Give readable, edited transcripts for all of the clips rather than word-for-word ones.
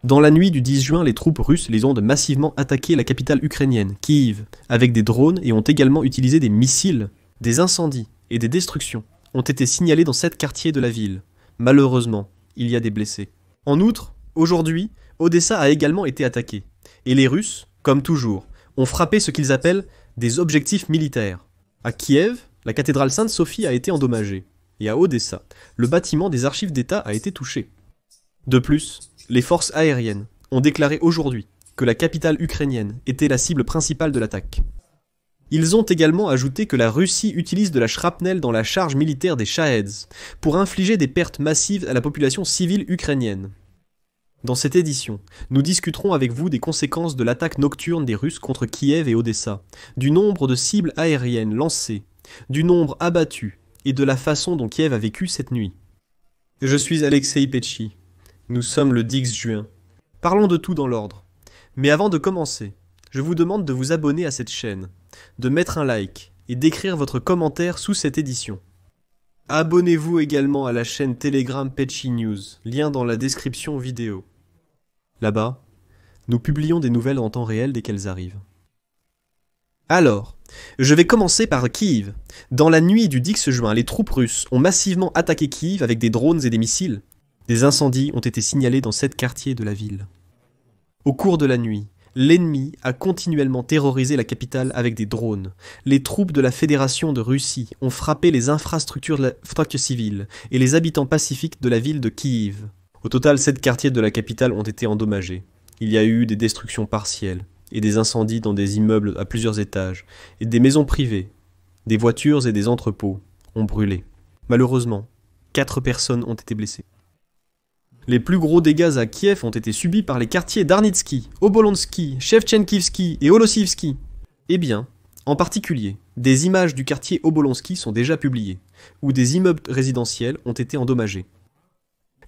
Dans la nuit du 10 juin, les troupes russes les ont massivement attaqué la capitale ukrainienne, Kiev, avec des drones et ont également utilisé des missiles. Des incendies et des destructions ont été signalés dans 7 quartiers de la ville. Malheureusement, il y a des blessés. En outre, aujourd'hui, Odessa a également été attaquée. Et les Russes, comme toujours, ont frappé ce qu'ils appellent des objectifs militaires. À Kiev, la cathédrale Sainte-Sophie a été endommagée. Et à Odessa, le bâtiment des archives d'État a été touché. De plus, les forces aériennes ont déclaré aujourd'hui que la capitale ukrainienne était la cible principale de l'attaque. Ils ont également ajouté que la Russie utilise de la shrapnel dans la charge militaire des Shaheds pour infliger des pertes massives à la population civile ukrainienne. Dans cette édition, nous discuterons avec vous des conséquences de l'attaque nocturne des Russes contre Kiev et Odessa, du nombre de cibles aériennes lancées, du nombre abattu et de la façon dont Kiev a vécu cette nuit. Je suis Alexei Petchi. Nous sommes le 10 juin. Parlons de tout dans l'ordre. Mais avant de commencer, je vous demande de vous abonner à cette chaîne, de mettre un like et d'écrire votre commentaire sous cette édition. Abonnez-vous également à la chaîne Telegram Petchi News, lien dans la description vidéo. Là-bas, nous publions des nouvelles en temps réel dès qu'elles arrivent. Alors, je vais commencer par Kiev. Dans la nuit du 10 juin, les troupes russes ont massivement attaqué Kiev avec des drones et des missiles. Des incendies ont été signalés dans 7 quartiers de la ville. Au cours de la nuit, l'ennemi a continuellement terrorisé la capitale avec des drones. Les troupes de la Fédération de Russie ont frappé les infrastructures civiles et les habitants pacifiques de la ville de Kiev. Au total, 7 quartiers de la capitale ont été endommagés. Il y a eu des destructions partielles et des incendies dans des immeubles à plusieurs étages et des maisons privées. Des voitures et des entrepôts ont brûlé. Malheureusement, 4 personnes ont été blessées. Les plus gros dégâts à Kiev ont été subis par les quartiers d'Arnitsky, Obolonsky, Shevchenkivsky et Olosivsky. Eh bien, en particulier, des images du quartier Obolonsky sont déjà publiées, où des immeubles résidentiels ont été endommagés.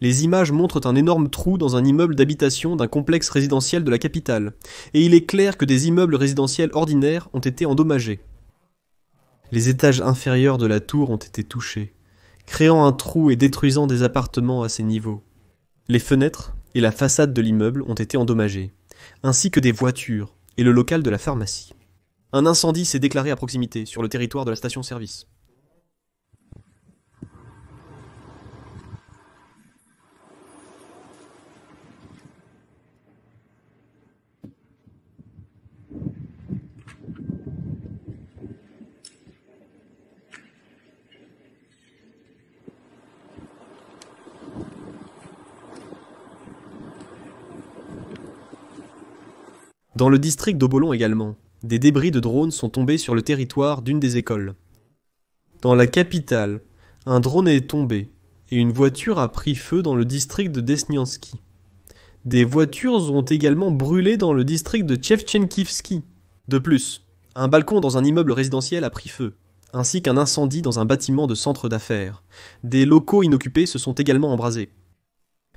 Les images montrent un énorme trou dans un immeuble d'habitation d'un complexe résidentiel de la capitale, et il est clair que des immeubles résidentiels ordinaires ont été endommagés. Les étages inférieurs de la tour ont été touchés, créant un trou et détruisant des appartements à ces niveaux. Les fenêtres et la façade de l'immeuble ont été endommagées, ainsi que des voitures et le local de la pharmacie. Un incendie s'est déclaré à proximité, sur le territoire de la station-service. Dans le district d'Obolon également, des débris de drones sont tombés sur le territoire d'une des écoles. Dans la capitale, un drone est tombé et une voiture a pris feu dans le district de Desniansky. Des voitures ont également brûlé dans le district de Shevchenkivsky. De plus, un balcon dans un immeuble résidentiel a pris feu, ainsi qu'un incendie dans un bâtiment de centre d'affaires. Des locaux inoccupés se sont également embrasés.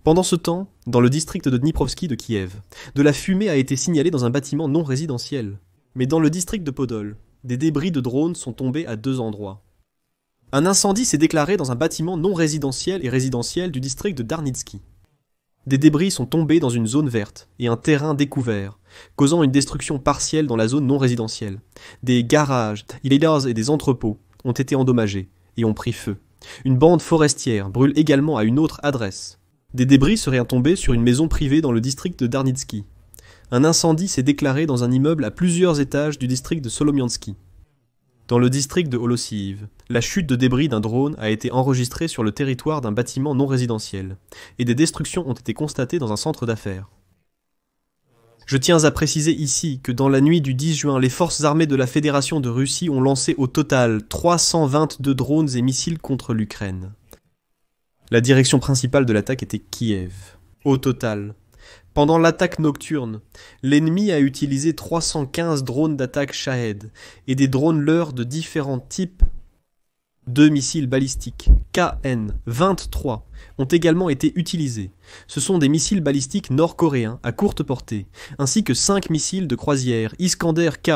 Pendant ce temps, dans le district de Dniprovski de Kiev, de la fumée a été signalée dans un bâtiment non résidentiel. Mais dans le district de Podol, des débris de drones sont tombés à 2 endroits. Un incendie s'est déclaré dans un bâtiment non résidentiel et résidentiel du district de Darnitsky. Des débris sont tombés dans une zone verte et un terrain découvert, causant une destruction partielle dans la zone non résidentielle. Des garages, et des entrepôts ont été endommagés et ont pris feu. Une bande forestière brûle également à une autre adresse. Des débris seraient tombés sur une maison privée dans le district de Darnitsky. Un incendie s'est déclaré dans un immeuble à plusieurs étages du district de Solomiansky. Dans le district de Holosiv, la chute de débris d'un drone a été enregistrée sur le territoire d'un bâtiment non résidentiel, et des destructions ont été constatées dans un centre d'affaires. Je tiens à préciser ici que dans la nuit du 10 juin, les forces armées de la Fédération de Russie ont lancé au total 322 drones et missiles contre l'Ukraine. La direction principale de l'attaque était Kiev. Au total, pendant l'attaque nocturne, l'ennemi a utilisé 315 drones d'attaque Shahed et des drones leurres de différents types. 2 missiles balistiques KN-23 ont également été utilisés. Ce sont des missiles balistiques nord-coréens à courte portée, ainsi que 5 missiles de croisière Iskander K.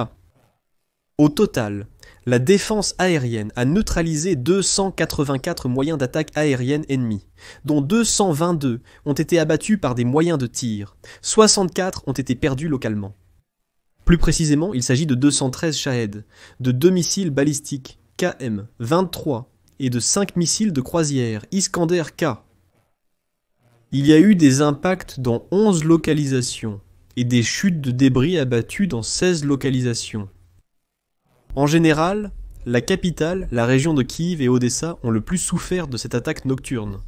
Au total, la défense aérienne a neutralisé 284 moyens d'attaque aérienne ennemis, dont 222 ont été abattus par des moyens de tir, 64 ont été perdus localement. Plus précisément, il s'agit de 213 Shahed, de 2 missiles balistiques KM-23 et de 5 missiles de croisière Iskander-K. Il y a eu des impacts dans 11 localisations et des chutes de débris abattues dans 16 localisations. En général, la capitale, la région de Kiev et Odessa ont le plus souffert de cette attaque nocturne.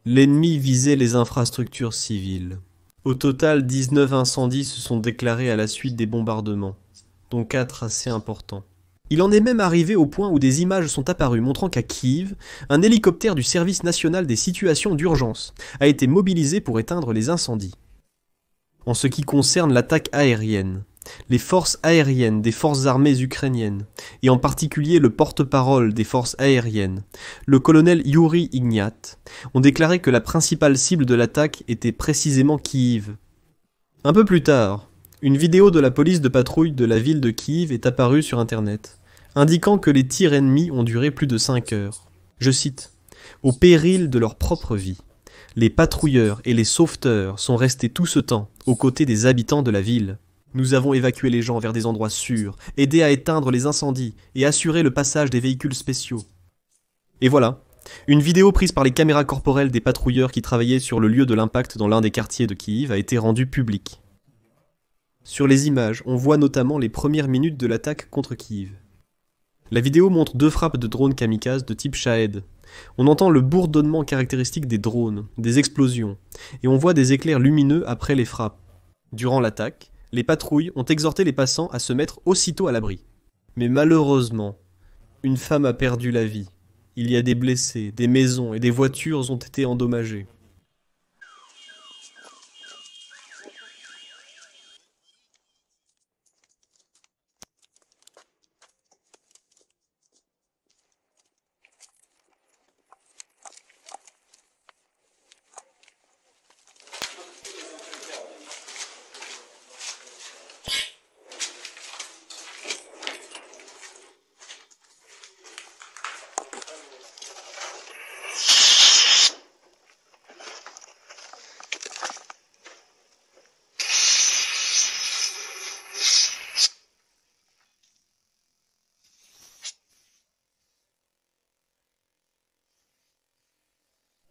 L'ennemi visait les infrastructures civiles. Au total, 19 incendies se sont déclarés à la suite des bombardements, dont 4 assez importants. Il en est même arrivé au point où des images sont apparues montrant qu'à Kiev, un hélicoptère du Service national des situations d'urgence a été mobilisé pour éteindre les incendies. En ce qui concerne l'attaque aérienne, les forces aériennes des forces armées ukrainiennes, et en particulier le porte-parole des forces aériennes, le colonel Yuri Ignat, ont déclaré que la principale cible de l'attaque était précisément Kiev. Un peu plus tard, une vidéo de la police de patrouille de la ville de Kiev est apparue sur internet, indiquant que les tirs ennemis ont duré plus de 5 heures. Je cite, « Au péril de leur propre vie, les patrouilleurs et les sauveteurs sont restés tout ce temps aux côtés des habitants de la ville. Nous avons évacué les gens vers des endroits sûrs, aidé à éteindre les incendies et assuré le passage des véhicules spéciaux. » Et voilà, une vidéo prise par les caméras corporelles des patrouilleurs qui travaillaient sur le lieu de l'impact dans l'un des quartiers de Kiev a été rendue publique. Sur les images, on voit notamment les premières minutes de l'attaque contre Kiev. La vidéo montre 2 frappes de drones kamikazes de type Shahed. On entend le bourdonnement caractéristique des drones, des explosions, et on voit des éclairs lumineux après les frappes. Durant l'attaque, les patrouilles ont exhorté les passants à se mettre aussitôt à l'abri. Mais malheureusement, une femme a perdu la vie. Il y a des blessés, des maisons et des voitures ont été endommagées.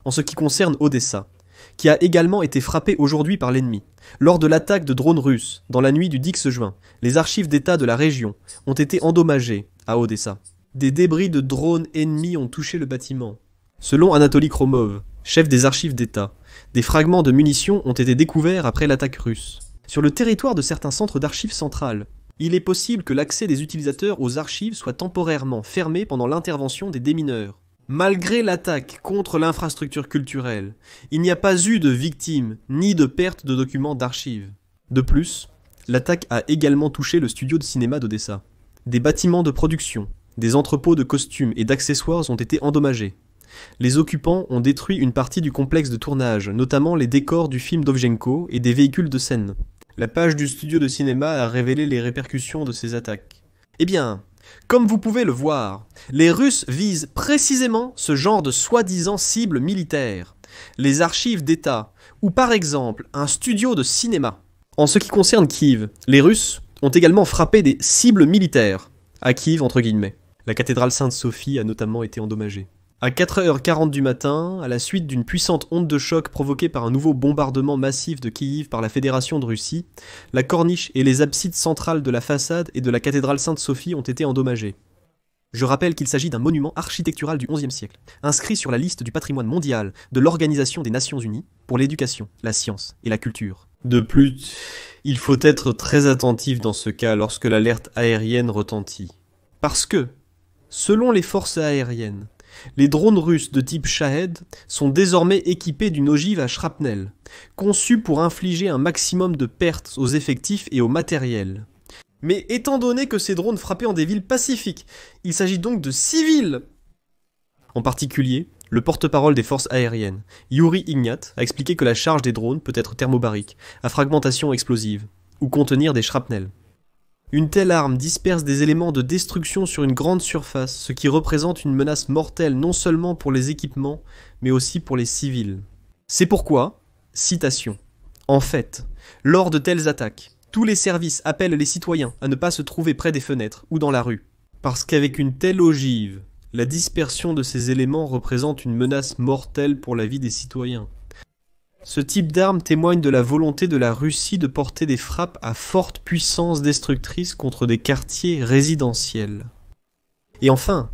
En ce qui concerne Odessa, qui a également été frappée aujourd'hui par l'ennemi. Lors de l'attaque de drones russes, dans la nuit du 10 juin, les archives d'État de la région ont été endommagées à Odessa. Des débris de drones ennemis ont touché le bâtiment. Selon Anatoly Kromov, chef des archives d'État, des fragments de munitions ont été découverts après l'attaque russe. Sur le territoire de certains centres d'archives centrales, il est possible que l'accès des utilisateurs aux archives soit temporairement fermé pendant l'intervention des démineurs. Malgré l'attaque contre l'infrastructure culturelle, il n'y a pas eu de victimes ni de perte de documents d'archives. De plus, l'attaque a également touché le studio de cinéma d'Odessa. Des bâtiments de production, des entrepôts de costumes et d'accessoires ont été endommagés. Les occupants ont détruit une partie du complexe de tournage, notamment les décors du film Dovzhenko et des véhicules de scène. La page du studio de cinéma a révélé les répercussions de ces attaques. Eh bien, comme vous pouvez le voir, les Russes visent précisément ce genre de soi-disant cibles militaires, les archives d'État, ou par exemple un studio de cinéma. En ce qui concerne Kiev, les Russes ont également frappé des cibles militaires, à Kiev entre guillemets. La cathédrale Sainte-Sophie a notamment été endommagée. À 4h40 du matin, à la suite d'une puissante onde de choc provoquée par un nouveau bombardement massif de Kiev par la Fédération de Russie, la corniche et les absides centrales de la façade et de la cathédrale Sainte-Sophie ont été endommagées. Je rappelle qu'il s'agit d'un monument architectural du XIe siècle, inscrit sur la liste du patrimoine mondial de l'Organisation des Nations Unies pour l'éducation, la science et la culture. De plus, il faut être très attentif dans ce cas lorsque l'alerte aérienne retentit. Parce que, selon les forces aériennes, les drones russes de type Shahed sont désormais équipés d'une ogive à shrapnel, conçue pour infliger un maximum de pertes aux effectifs et au matériel. Mais étant donné que ces drones frappaient en des villes pacifiques, il s'agit donc de civils. En particulier, le porte-parole des forces aériennes, Yuri Ignat, a expliqué que la charge des drones peut être thermobarique, à fragmentation explosive, ou contenir des shrapnels. Une telle arme disperse des éléments de destruction sur une grande surface, ce qui représente une menace mortelle non seulement pour les équipements, mais aussi pour les civils. C'est pourquoi, citation, « En fait, lors de telles attaques, tous les services appellent les citoyens à ne pas se trouver près des fenêtres ou dans la rue, parce qu'avec une telle ogive, la dispersion de ces éléments représente une menace mortelle pour la vie des citoyens. Ce type d'arme témoigne de la volonté de la Russie de porter des frappes à forte puissance destructrice contre des quartiers résidentiels. » Et enfin,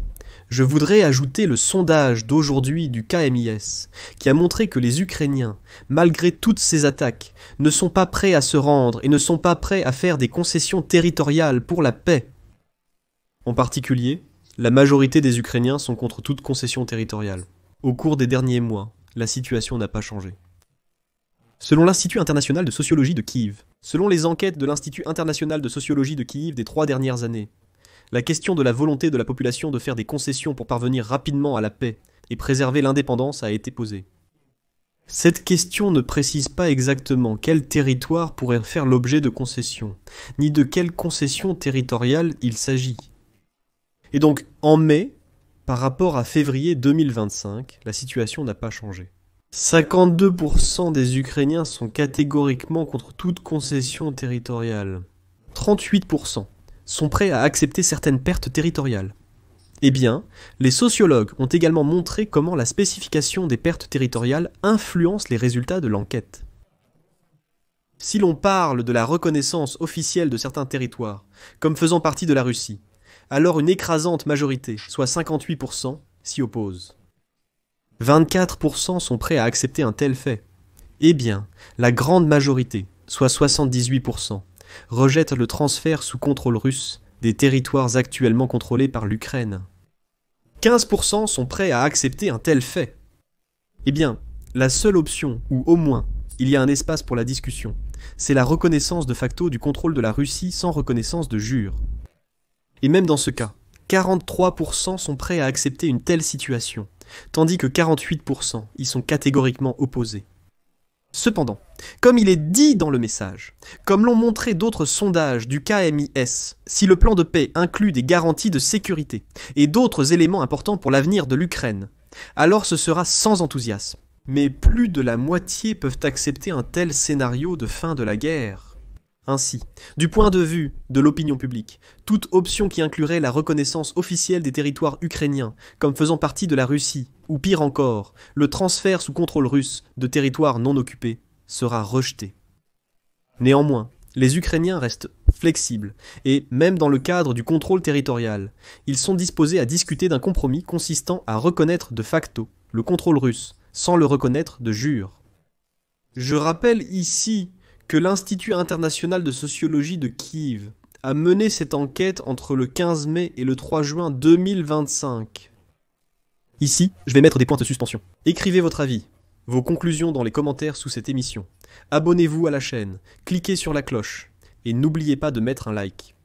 je voudrais ajouter le sondage d'aujourd'hui du KMIS, qui a montré que les Ukrainiens, malgré toutes ces attaques, ne sont pas prêts à se rendre et ne sont pas prêts à faire des concessions territoriales pour la paix. En particulier, la majorité des Ukrainiens sont contre toute concession territoriale. Au cours des derniers mois, la situation n'a pas changé. Selon l'Institut international de sociologie de Kiev, selon les enquêtes de l'Institut international de sociologie de Kiev des 3 dernières années, la question de la volonté de la population de faire des concessions pour parvenir rapidement à la paix et préserver l'indépendance a été posée. Cette question ne précise pas exactement quel territoire pourrait faire l'objet de concessions, ni de quelle concession territoriale il s'agit. Et donc, en mai, par rapport à février 2025, la situation n'a pas changé. 52% des Ukrainiens sont catégoriquement contre toute concession territoriale. 38% sont prêts à accepter certaines pertes territoriales. Eh bien, les sociologues ont également montré comment la spécification des pertes territoriales influence les résultats de l'enquête. Si l'on parle de la reconnaissance officielle de certains territoires, comme faisant partie de la Russie, alors une écrasante majorité, soit 58%, s'y oppose. 24% sont prêts à accepter un tel fait. Eh bien, la grande majorité, soit 78%, rejette le transfert sous contrôle russe des territoires actuellement contrôlés par l'Ukraine. 15% sont prêts à accepter un tel fait. Eh bien, la seule option, où au moins il y a un espace pour la discussion, c'est la reconnaissance de facto du contrôle de la Russie sans reconnaissance de jure. Et même dans ce cas, 43% sont prêts à accepter une telle situation, tandis que 48% y sont catégoriquement opposés. Cependant, comme il est dit dans le message, comme l'ont montré d'autres sondages du KMIS, si le plan de paix inclut des garanties de sécurité et d'autres éléments importants pour l'avenir de l'Ukraine, alors ce sera sans enthousiasme. Mais plus de la moitié peuvent accepter un tel scénario de fin de la guerre. Ainsi, du point de vue de l'opinion publique, toute option qui inclurait la reconnaissance officielle des territoires ukrainiens comme faisant partie de la Russie, ou pire encore, le transfert sous contrôle russe de territoires non occupés, sera rejetée. Néanmoins, les Ukrainiens restent flexibles, et même dans le cadre du contrôle territorial, ils sont disposés à discuter d'un compromis consistant à reconnaître de facto le contrôle russe, sans le reconnaître de jure. Je rappelle ici que l'Institut international de sociologie de Kiev a mené cette enquête entre le 15 mai et le 3 juin 2025. Ici, je vais mettre des points de suspension. Écrivez votre avis, vos conclusions dans les commentaires sous cette émission. Abonnez-vous à la chaîne, cliquez sur la cloche et n'oubliez pas de mettre un like.